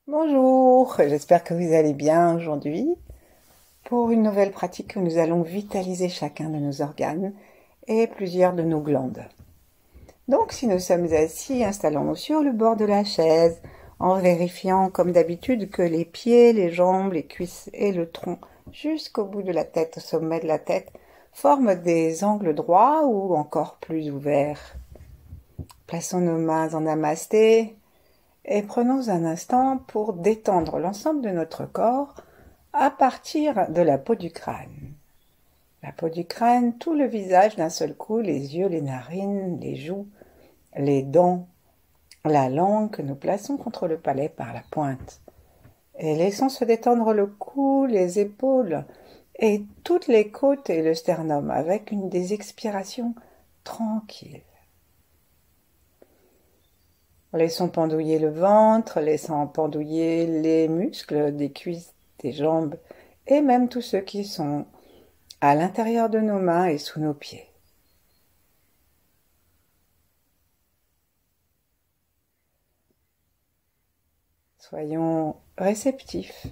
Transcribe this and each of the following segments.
Bonjour, j'espère que vous allez bien aujourd'hui pour une nouvelle pratique où nous allons vitaliser chacun de nos organes et plusieurs de nos glandes. Donc si nous sommes assis, installons-nous sur le bord de la chaise en vérifiant comme d'habitude que les pieds, les jambes, les cuisses et le tronc jusqu'au bout de la tête, au sommet de la tête, forment des angles droits ou encore plus ouverts. Plaçons nos mains en namasté et prenons un instant pour détendre l'ensemble de notre corps à partir de la peau du crâne. La peau du crâne, tout le visage d'un seul coup, les yeux, les narines, les joues, les dents, la langue que nous plaçons contre le palais par la pointe. Et laissons se détendre le cou, les épaules et toutes les côtes et le sternum avec une des expirations tranquilles. Laissons pendouiller le ventre, laissons pendouiller les muscles des cuisses, des jambes et même tous ceux qui sont à l'intérieur de nos mains et sous nos pieds. Soyons réceptifs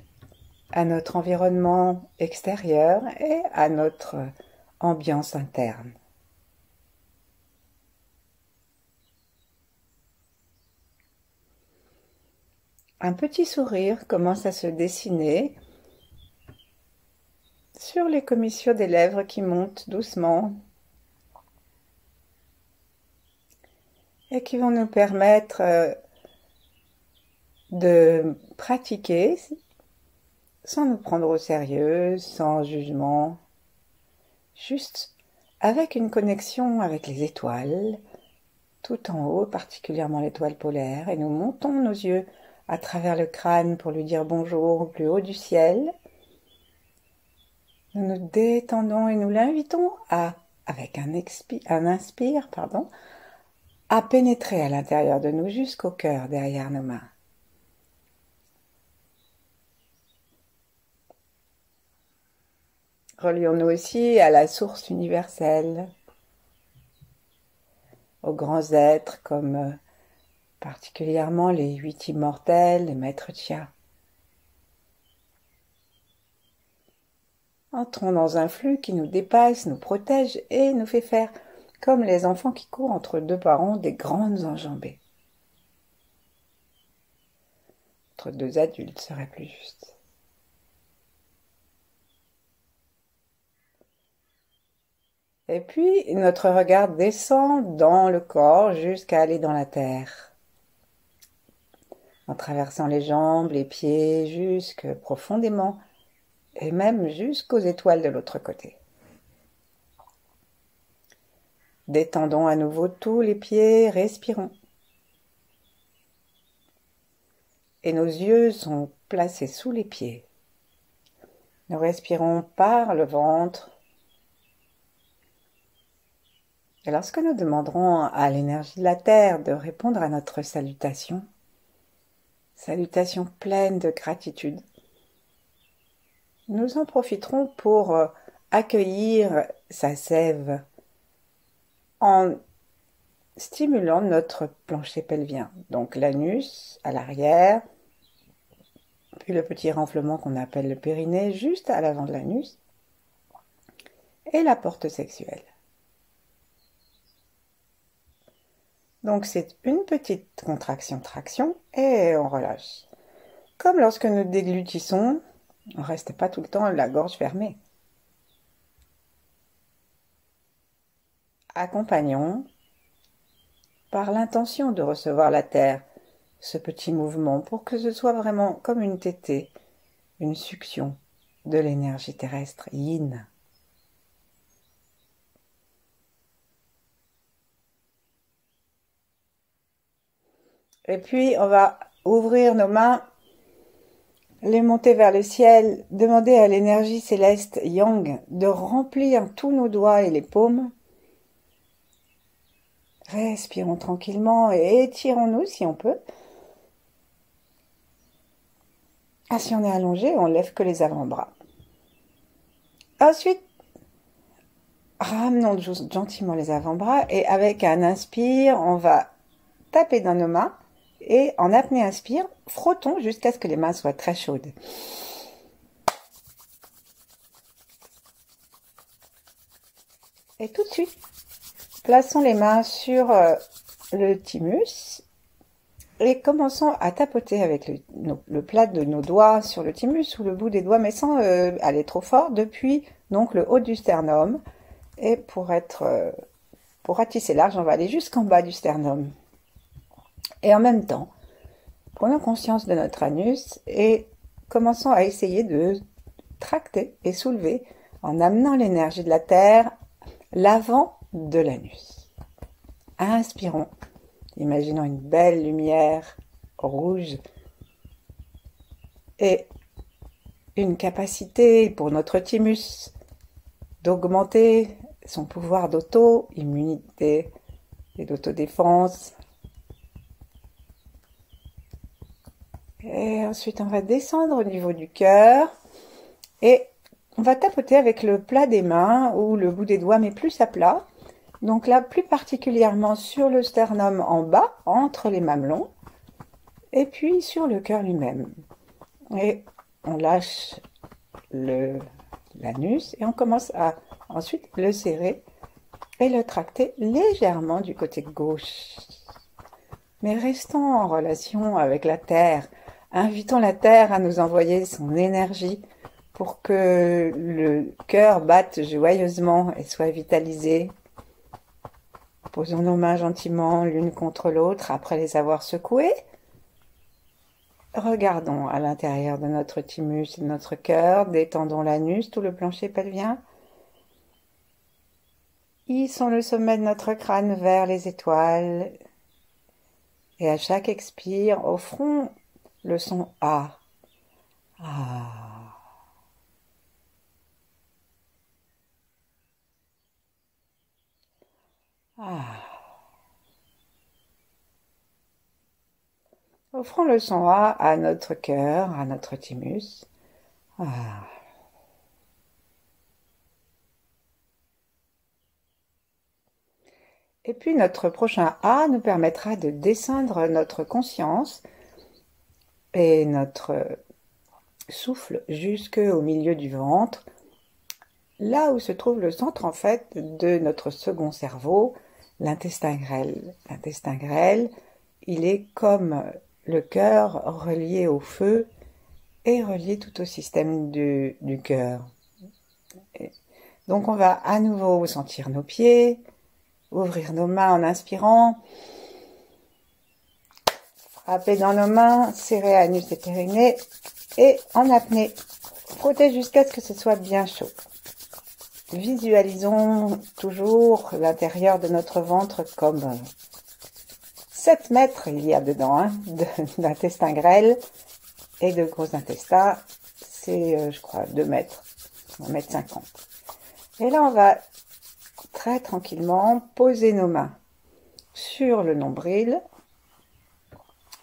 à notre environnement extérieur et à notre ambiance interne. Un petit sourire commence à se dessiner sur les commissures des lèvres qui montent doucement et qui vont nous permettre de pratiquer sans nous prendre au sérieux, sans jugement, juste avec une connexion avec les étoiles, tout en haut, particulièrement l'étoile polaire, et nous montons nos yeux à travers le crâne pour lui dire bonjour au plus haut du ciel. Nous nous détendons et nous l'invitons avec un inspire, à pénétrer à l'intérieur de nous jusqu'au cœur derrière nos mains. Relions-nous aussi à la source universelle, aux grands êtres comme particulièrement les 8 immortels, les maîtres Tya. Entrons dans un flux qui nous dépasse, nous protège et nous fait faire, comme les enfants qui courent entre deux parents, des grandes enjambées. Entre deux adultes serait plus juste. Et puis, notre regard descend dans le corps jusqu'à aller dans la terre. En traversant les jambes, les pieds, jusque profondément, et même jusqu'aux étoiles de l'autre côté. Détendons à nouveau tous les pieds, respirons. Et nos yeux sont placés sous les pieds. Nous respirons par le ventre. Et lorsque nous demanderons à l'énergie de la Terre de répondre à notre salutation pleine de gratitude, nous en profiterons pour accueillir sa sève en stimulant notre plancher pelvien, donc l'anus à l'arrière, puis le petit renflement qu'on appelle le périnée juste à l'avant de l'anus, et la porte sexuelle. Donc c'est une petite contraction-traction et on relâche. Comme lorsque nous déglutissons, on ne reste pas tout le temps la gorge fermée. Accompagnons, par l'intention de recevoir la terre, ce petit mouvement pour que ce soit vraiment comme une tétée, une succion de l'énergie terrestre yin. Et puis on va ouvrir nos mains, les monter vers le ciel, demander à l'énergie céleste yang de remplir tous nos doigts et les paumes. Respirons tranquillement et étirons-nous si on peut. Ah, si on est allongé, on lève que les avant-bras. Ensuite, ramenons gentiment les avant-bras et avec un inspire, on va taper dans nos mains Et en apnée inspire, frottons jusqu'à ce que les mains soient très chaudes. Et tout de suite, plaçons les mains sur le thymus et commençons à tapoter avec le plat de nos doigts sur le thymus ou le bout des doigts, mais sans aller trop fort, depuis donc le haut du sternum. Et pour ratisser large, on va aller jusqu'en bas du sternum. Et en même temps, prenons conscience de notre anus et commençons à essayer de tracter et soulever en amenant l'énergie de la terre l'avant de l'anus. Inspirons, imaginons une belle lumière rouge et une capacité pour notre thymus d'augmenter son pouvoir d'auto-immunité et d'autodéfense. Et ensuite, on va descendre au niveau du cœur et on va tapoter avec le plat des mains ou le bout des doigts, mais plus à plat. Donc là, plus particulièrement sur le sternum en bas, entre les mamelons, et puis sur le cœur lui-même. Et on lâche l'anus et on commence à ensuite le serrer et le tracter légèrement du côté gauche. Mais restons en relation avec la terre. Invitons la terre à nous envoyer son énergie pour que le cœur batte joyeusement et soit vitalisé. Posons nos mains gentiment l'une contre l'autre après les avoir secouées. Regardons à l'intérieur de notre thymus et de notre cœur, détendons l'anus, tout le plancher pelvien. Hissons le sommet de notre crâne vers les étoiles. Et à chaque expire, offrons le son A. Ah. Ah. Offrons le son A à notre cœur, à notre thymus. Ah. Et puis notre prochain A nous permettra de descendre notre conscience et notre souffle jusqu'au milieu du ventre, là où se trouve le centre en fait de notre second cerveau, l'intestin grêle. L'intestin grêle, il est comme le cœur relié au feu et relié tout au système du cœur. Donc on va à nouveau sentir nos pieds, ouvrir nos mains en inspirant, frapper dans nos mains, serrer anus et périnée et en apnée, frotter jusqu'à ce que ce soit bien chaud. Visualisons toujours l'intérieur de notre ventre comme 7 mètres il y a dedans d'intestin grêle et de gros intestins. C'est, je crois, 2 mètres, 1 mètre 50. Et là, on va très tranquillement poser nos mains sur le nombril,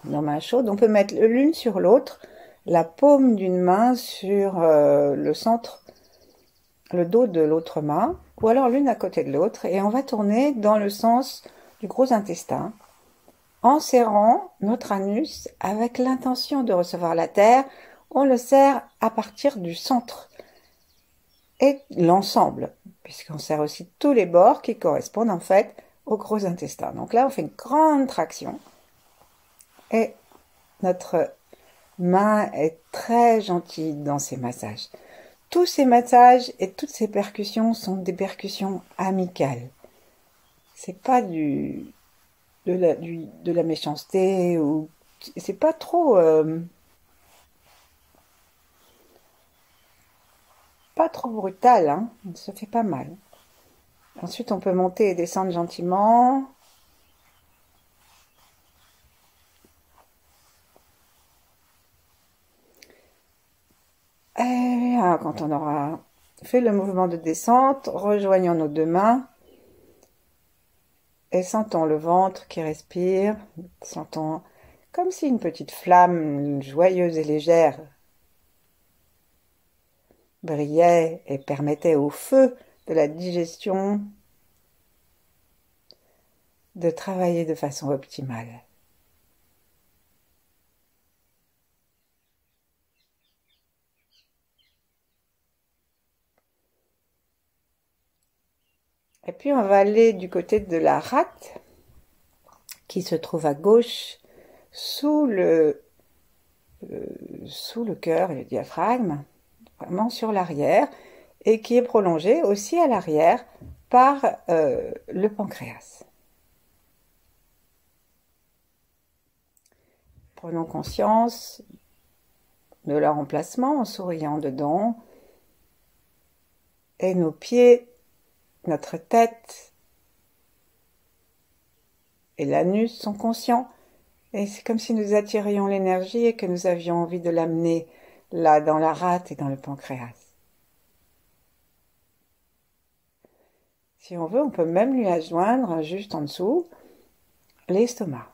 nos mains chaudes. On peut mettre l'une sur l'autre, la paume d'une main sur le centre, le dos de l'autre main, ou alors l'une à côté de l'autre, et on va tourner dans le sens du gros intestin, en serrant notre anus avec l'intention de recevoir la terre. On le serre à partir du centre et l'ensemble, puisqu'on serre aussi tous les bords qui correspondent en fait au gros intestin. Donc là, on fait une grande traction et notre main est très gentille dans ces massages. Tous ces massages et toutes ces percussions sont des percussions amicales. C'est pas de la méchanceté ou c'est pas trop brutal, hein. Ça fait pas mal. Ensuite, on peut monter et descendre gentiment. Et quand on aura fait le mouvement de descente, rejoignons nos deux mains et sentons le ventre qui respire. Sentons comme si une petite flamme joyeuse et légère brillait et permettait au feu de la digestion de travailler de façon optimale. Et puis on va aller du côté de la rate qui se trouve à gauche sous le cœur et le diaphragme, vraiment sur l'arrière, et qui est prolongée aussi à l'arrière par le pancréas. Prenons conscience de leur emplacement en souriant dedans, et nos pieds, notre tête et l'anus sont conscients. Et c'est comme si nous attirions l'énergie et que nous avions envie de l'amener là, dans la rate et dans le pancréas. Si on veut, on peut même lui adjoindre, juste en dessous, l'estomac.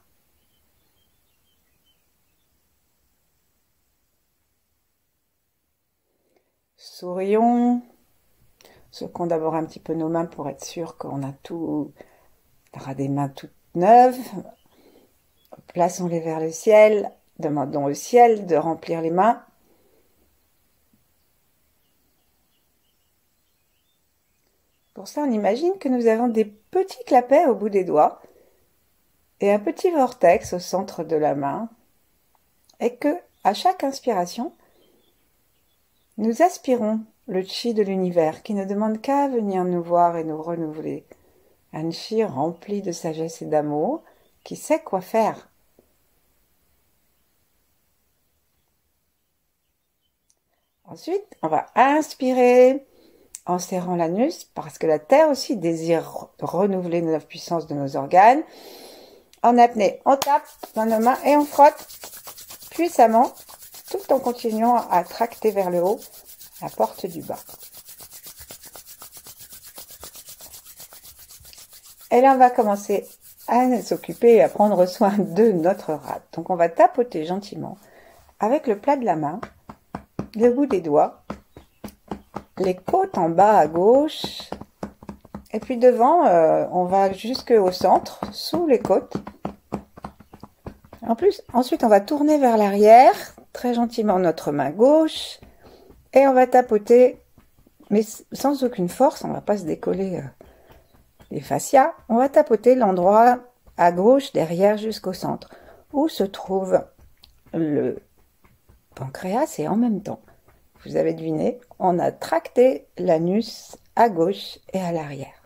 Sourions. Secouons d'abord un petit peu nos mains pour être sûr qu'on a tout, on aura des mains toutes neuves. Plaçons-les vers le ciel. Demandons au ciel de remplir les mains. Pour ça, on imagine que nous avons des petits clapets au bout des doigts et un petit vortex au centre de la main, et que, à chaque inspiration, nous aspirons le chi de l'univers qui ne demande qu'à venir nous voir et nous renouveler. Un chi rempli de sagesse et d'amour qui sait quoi faire. Ensuite, on va inspirer en serrant l'anus, parce que la Terre aussi désire renouveler la puissance de nos organes. En apnée, on tape dans nos mains et on frotte puissamment, tout en continuant à tracter vers le haut la porte du bas. Et là, on va commencer à s'occuper et à prendre soin de notre rate. Donc, on va tapoter gentiment avec le plat de la main, le bout des doigts, les côtes en bas à gauche, et puis devant, on va jusqu'au centre, sous les côtes. Ensuite, on va tourner vers l'arrière, très gentiment notre main gauche, et on va tapoter, mais sans aucune force, on ne va pas se décoller les fascias. On va tapoter l'endroit à gauche, derrière, jusqu'au centre, où se trouve le pancréas, et en même temps, vous avez deviné, on a tracté l'anus à gauche et à l'arrière.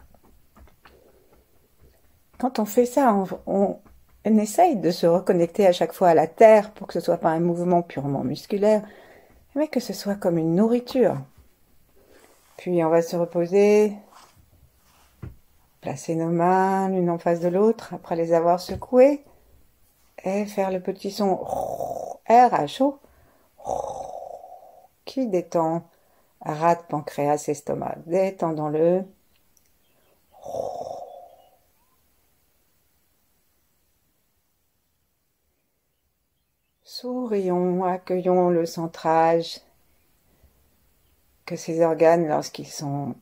Quand on fait ça, on essaye de se reconnecter à chaque fois à la terre pour que ce soit pas un mouvement purement musculaire, mais que ce soit comme une nourriture. Puis on va se reposer, placer nos mains l'une en face de l'autre après les avoir secouées et faire le petit son R à chaud qui détend rate, pancréas, estomac. Détendons-le. Sourions, accueillons le centrage, que ces organes, lorsqu'ils sont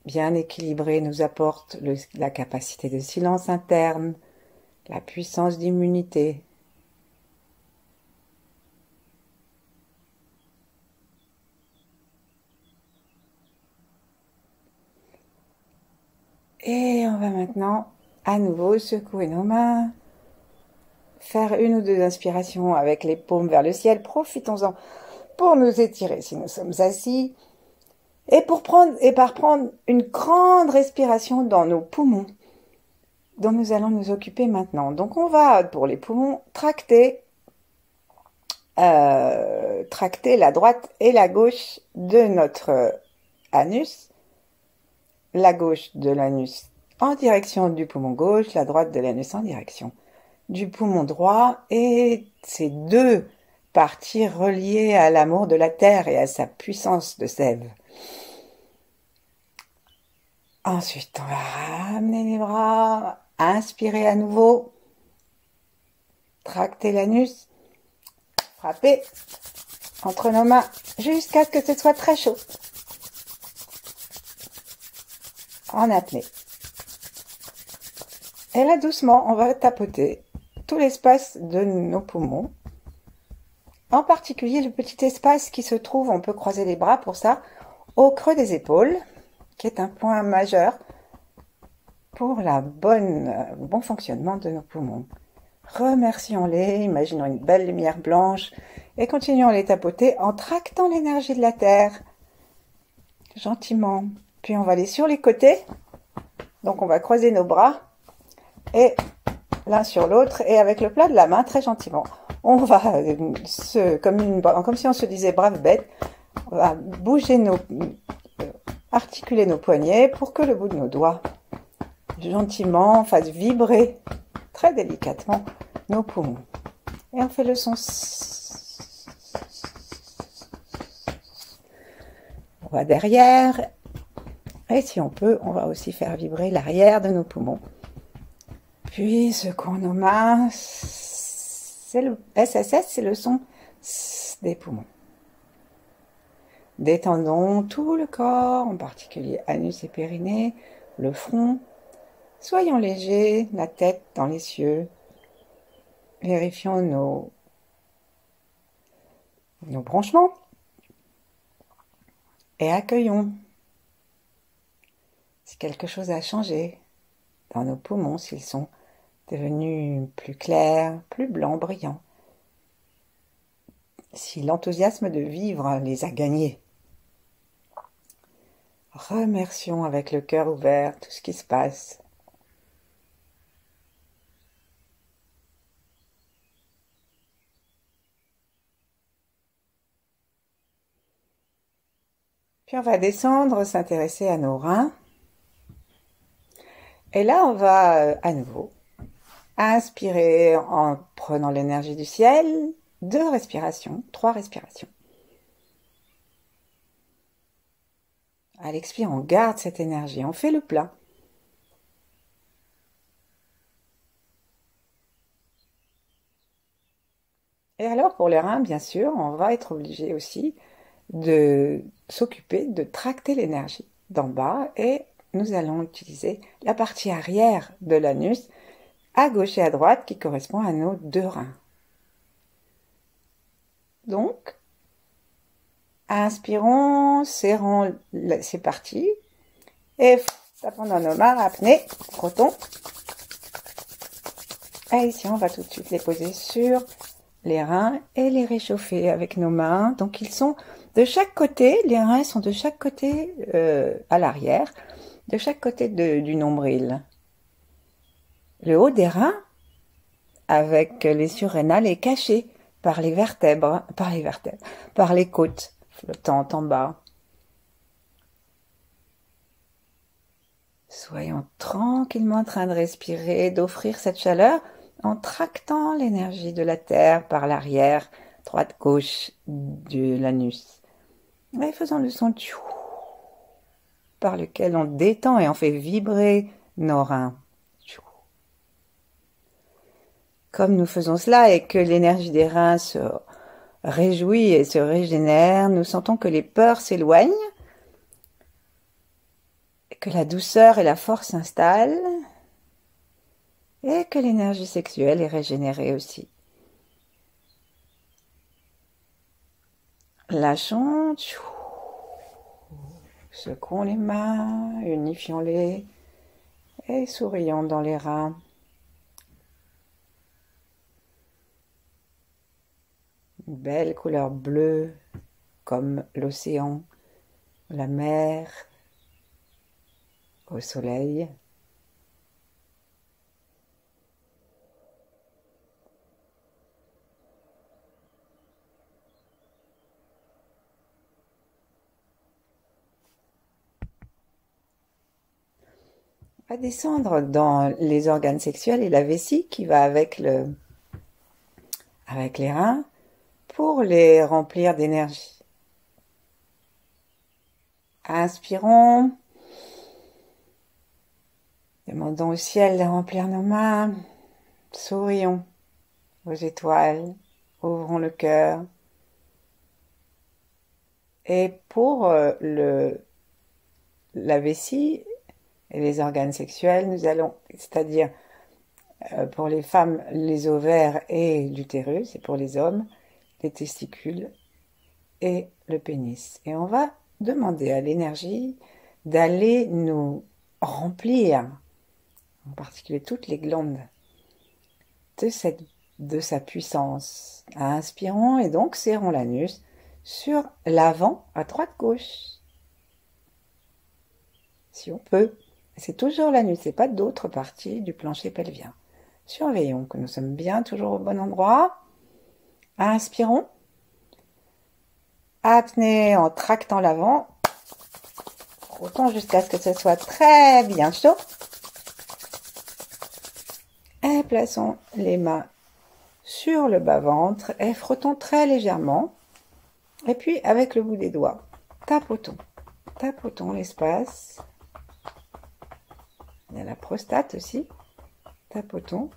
bien équilibrés, nous apportent la capacité de silence interne, la puissance d'immunité. Et on va maintenant à nouveau secouer nos mains, faire une ou deux inspirations avec les paumes vers le ciel. Profitons-en pour nous étirer si nous sommes assis. Et par prendre une grande respiration dans nos poumons, dont nous allons nous occuper maintenant. Donc on va, pour les poumons, tracter la droite et la gauche de notre anus. La gauche de l'anus en direction du poumon gauche, la droite de l'anus en direction du poumon droit, et ces deux parties reliées à l'amour de la terre et à sa puissance de sève. Ensuite, on va ramener les bras, inspirer à nouveau, tracter l'anus, frapper entre nos mains jusqu'à ce que ce soit très chaud. En apnée. Et là, doucement, on va tapoter tout l'espace de nos poumons. En particulier, le petit espace qui se trouve, on peut croiser les bras pour ça, au creux des épaules, qui est un point majeur pour bon fonctionnement de nos poumons. Remercions-les, imaginons une belle lumière blanche et continuons à les tapoter en tractant l'énergie de la Terre, gentiment. Puis on va aller sur les côtés, donc on va croiser nos bras et l'un sur l'autre et avec le plat de la main, très gentiment, on va, comme si on se disait brave bête, on va bouger articuler nos poignets pour que le bout de nos doigts, gentiment, fasse vibrer très délicatement nos poumons. Et on fait le son. On va derrière. Et si on peut, on va aussi faire vibrer l'arrière de nos poumons. Puis secouons nos mains. C'est le SSS, c'est le son des poumons. Détendons tout le corps, en particulier anus et périnée, le front. Soyons légers, la tête dans les cieux. Vérifions nos branchements. Et accueillons si quelque chose a changé dans nos poumons, s'ils sont devenus plus clairs, plus blancs, brillants. Si l'enthousiasme de vivre les a gagnés. Remercions avec le cœur ouvert tout ce qui se passe. Puis on va descendre, s'intéresser à nos reins. Et là, on va à nouveau inspirer en prenant l'énergie du ciel, 2 respirations, 3 respirations. À l'expire, on garde cette énergie, on fait le plein. Et alors, pour les reins, bien sûr, on va être obligé aussi de s'occuper de tracter l'énergie d'en bas et nous allons utiliser la partie arrière de l'anus à gauche et à droite qui correspond à nos 2 reins. Donc, inspirons, serrons ces parties et tapons dans nos mains, apnée, frottons. Et ici, on va tout de suite les poser sur les reins et les réchauffer avec nos mains. Donc, ils sont de chaque côté, les reins sont de chaque côté à l'arrière, de chaque côté du nombril. Le haut des reins, avec les surrénales, est caché par les côtes flottantes en bas. Soyons tranquillement en train de respirer, d'offrir cette chaleur en tractant l'énergie de la terre par l'arrière, droite-gauche de l'anus. Et faisons le son par lequel on détend et on fait vibrer nos reins. Comme nous faisons cela et que l'énergie des reins se réjouit et se régénère, nous sentons que les peurs s'éloignent, que la douceur et la force s'installent et que l'énergie sexuelle est régénérée aussi. Lâchons, secouons les mains, unifions-les et sourions dans les reins. Une belle couleur bleue comme l'océan, la mer, au soleil. On va descendre dans les organes sexuels et la vessie qui va avec les reins pour les remplir d'énergie. Inspirons. Demandons au ciel de remplir nos mains. Sourions aux étoiles. Ouvrons le cœur. Et pour la vessie et les organes sexuels, nous allons, c'est-à-dire pour les femmes, les ovaires et l'utérus, et pour les hommes, les testicules et le pénis. Et on va demander à l'énergie d'aller nous remplir en particulier toutes les glandes de sa puissance. Inspirons et donc serrons l'anus sur l'avant à droite-gauche. Si on peut. C'est toujours l'anus, c'est pas d'autres parties du plancher pelvien. Surveillons que nous sommes bien toujours au bon endroit. Inspirons. Apnée en tractant l'avant. Frottons jusqu'à ce que ce soit très bien chaud. Et plaçons les mains sur le bas-ventre et frottons très légèrement. Et puis, avec le bout des doigts, tapotons. Tapotons l'espace. Il y a la prostate aussi. Tapotons.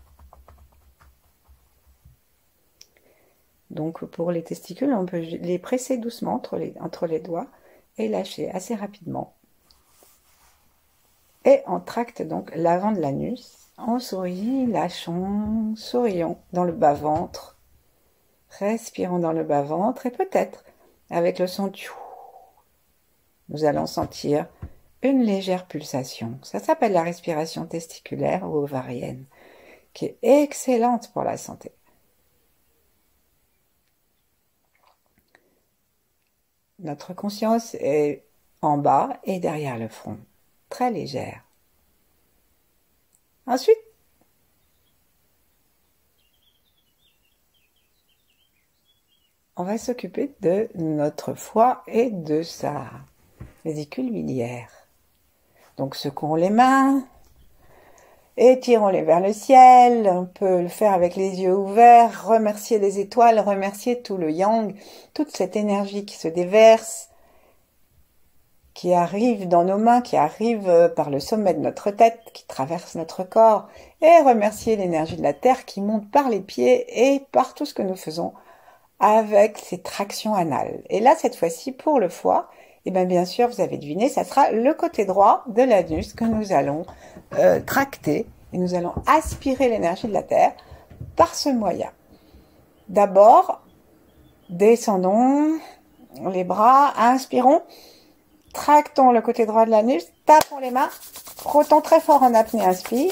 Donc, pour les testicules, on peut les presser doucement entre les doigts et lâcher assez rapidement. Et on tracte donc l'avant de l'anus. On sourit, lâchons, sourions dans le bas-ventre. Respirons dans le bas-ventre et peut-être, avec le son tchou, nous allons sentir une légère pulsation. Ça s'appelle la respiration testiculaire ou ovarienne, qui est excellente pour la santé. Notre conscience est en bas et derrière le front, très légère. Ensuite, on va s'occuper de notre foie et de sa vésicule biliaire. Donc secouons les mains, étirons-les vers le ciel, on peut le faire avec les yeux ouverts, remercier les étoiles, remercier tout le yang, toute cette énergie qui se déverse, qui arrive dans nos mains, qui arrive par le sommet de notre tête, qui traverse notre corps, et remercier l'énergie de la terre qui monte par les pieds et par tout ce que nous faisons avec ces tractions anales. Et là, cette fois-ci, pour le foie, et bien sûr, vous avez deviné, ça sera le côté droit de l'anus que nous allons tracter, et nous allons aspirer l'énergie de la terre par ce moyen. D'abord, descendons les bras, inspirons, tractons le côté droit de l'anus, tapons les mains, frottons très fort en apnée, inspire.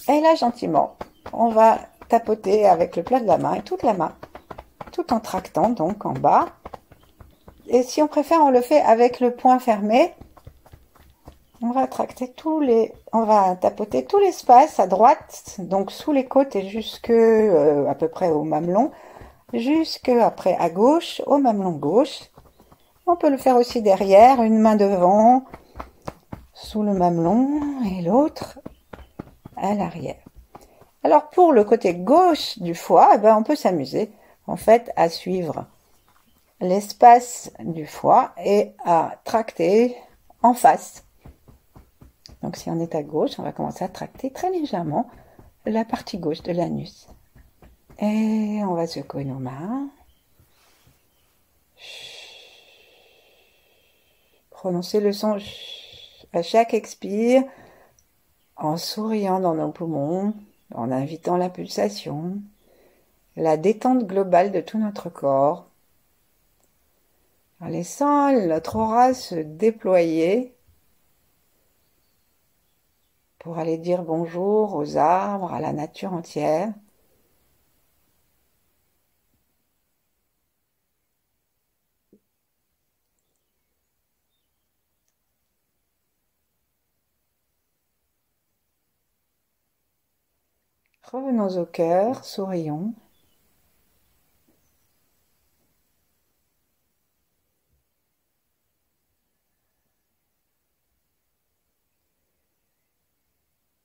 Et là, gentiment, on va tapoter avec le plat de la main et toute la main, tout en tractant donc en bas. Et si on préfère, on le fait avec le poing fermé. On va tracter on va tapoter tout l'espace à droite, donc sous les côtes et jusque à peu près au mamelon, jusque après à gauche, au mamelon gauche. On peut le faire aussi derrière, une main devant, sous le mamelon et l'autre à l'arrière. Alors pour le côté gauche du foie, on peut s'amuser en fait à suivre l'espace du foie et à tracter en face. Donc si on est à gauche, on va commencer à tracter très légèrement la partie gauche de l'anus. Et on va secouer nos mains. Prononcer le son à chaque expire en souriant dans nos poumons, en invitant la pulsation, la détente globale de tout notre corps, en laissant notre aura se déployer pour aller dire bonjour aux arbres, à la nature entière. Revenons au cœur, sourions.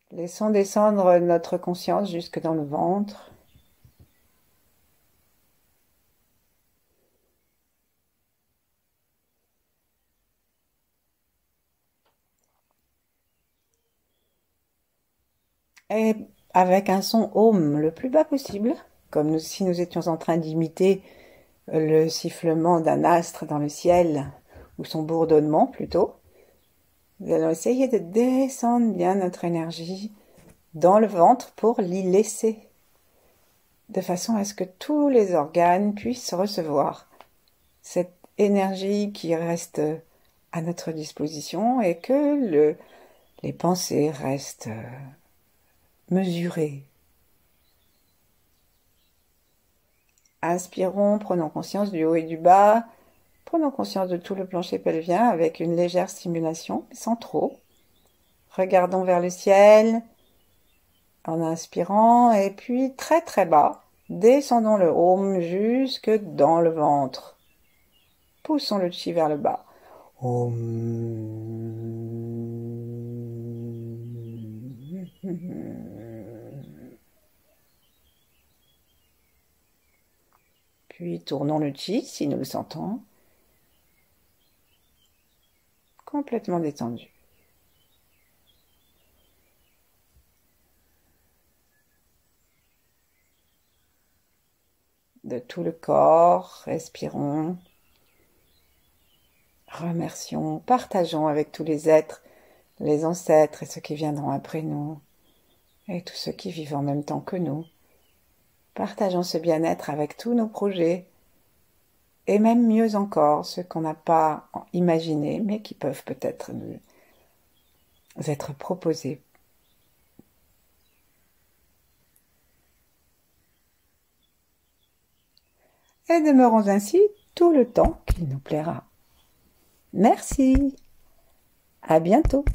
Laissons descendre notre conscience jusque dans le ventre. Et avec un son Om le plus bas possible, comme si nous étions en train d'imiter le sifflement d'un astre dans le ciel, ou son bourdonnement plutôt. Nous allons essayer de descendre bien notre énergie dans le ventre pour l'y laisser, de façon à ce que tous les organes puissent recevoir cette énergie qui reste à notre disposition et que les pensées restent mesurées. Inspirons, prenons conscience du haut et du bas. Prenons conscience de tout le plancher pelvien avec une légère stimulation, sans trop. Regardons vers le ciel en inspirant et puis très très bas. Descendons le Om jusque dans le ventre. Poussons le chi vers le bas. Om. Puis tournons le chi si nous le sentons. Complètement détendu. De tout le corps, respirons. Remercions, partageons avec tous les êtres, les ancêtres et ceux qui viendront après nous, et tous ceux qui vivent en même temps que nous. Partageons ce bien-être avec tous nos projets, et même mieux encore, ceux qu'on n'a pas imaginés, mais qui peuvent peut-être nous être proposés. Et demeurons ainsi tout le temps qu'il nous plaira. Merci. À bientôt.